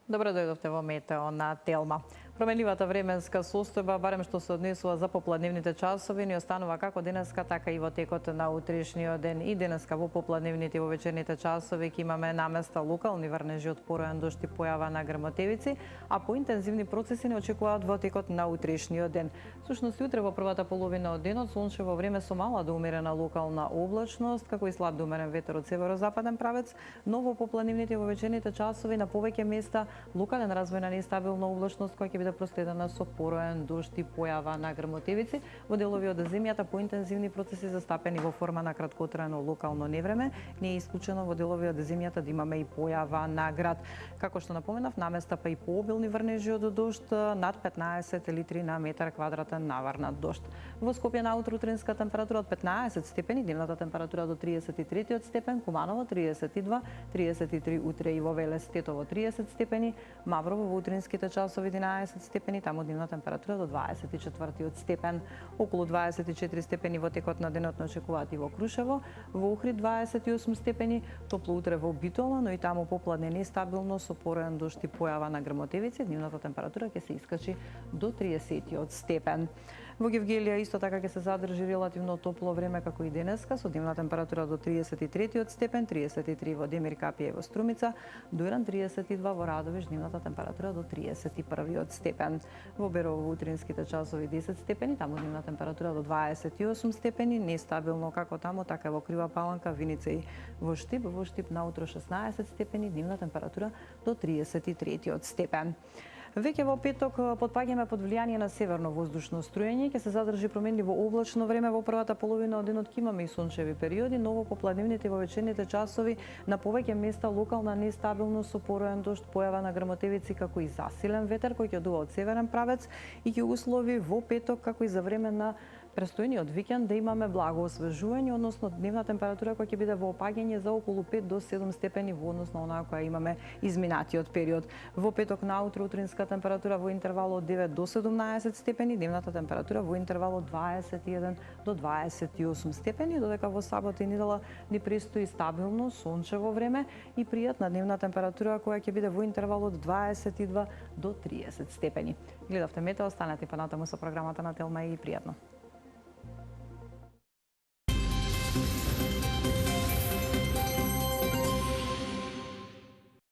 Добро дојдовте во Метео на Телма. Променливата временска состојба, барем што се однесува за попладневните часови, ни останува како денеска, така и во текот на утрешниот ден. И денеска во попладневните и во вечерните часови ќе имаме наместа локални врнежи од поројан дожд и појава на грмотевици, а поинтензивни процеси не очекуваат во текот на утрешниот ден. Всушност, утре во првата половина од денот сончево време со мала до умерена локална облачност, како и слаб до умерен ветер од северозападен правец, но во попладневните и во вечерните часови на повеќе места локален развој на нестабилна облачност која ќе биде проследена со поројан дожд и појава на грмотевици. Во делови од земјата поинтензивни процеси застапени во форма на краткотрајно локално невреме. Не е исклучено во делови од земјата да имаме и појава на град. Како што напоменав, наместа па и пообилни врнежи од дожд над 15 литри на метар квадратен наварнат дожд. Во Скопје наутро утринска температура од 15 степени, дневната температура до 33 степен, Куманово 32, 33 утре и во Велес, Тетово 30 степени, Маврово во утринските часови 11 степени, таму дневна температура до 24 степен. Околу 24 степени во текот на денот не очекуваат и во Крушево, во Охрид 28 степени, топло утре во Битола, но и таму попладне нестабилно со поројан дожд и појава на грмотевици, дневната температура ќе се искачи до 30 степен. Во Гевгелија исто така ќе се задржи релативно топло време како и денеска, со дневна температура до 33 степен, 33 во Демир Капија и во Струмица, Дујран 32 во Радовиш, дневната температура до 31 степен. Во Берово во утринските часови 10 степени, таму дневна температура до 28 степени, нестабилно како таму, така и во Крива Паланка, Виница и во Штип наутро 16 степени, дневна температура до 33 степен. Веќе во петок потпаѓаме под влијание на северно воздушно струење, ќе се задржи променливо облачно време во првата половина од денот, ќе имаме и сончеви периоди, но во попладневните и во вечерните часови на повеќе места локална нестабилност со поројан дожд, појава на грмотевици како и засилен ветер кој ќе дува од северен правец и ќе услови во петок како и за време на престојниот викенд да имаме благо освежување, односно дневна температура која ќе биде во опаѓање за околу 5 до 7 степени во однос на онаа која имаме изминатиот период. Во петок наутро утринска температура во интервал од 9 до 17 степени, дневната температура во интервал од 21 до 28 степени, додека во сабота и недела ни престои стабилно сончево време и пријатна дневна температура која ќе биде во интервал од 22 до 30 степени. Гледавте Метео, останете понатаму со програмата на Телма и пријатно.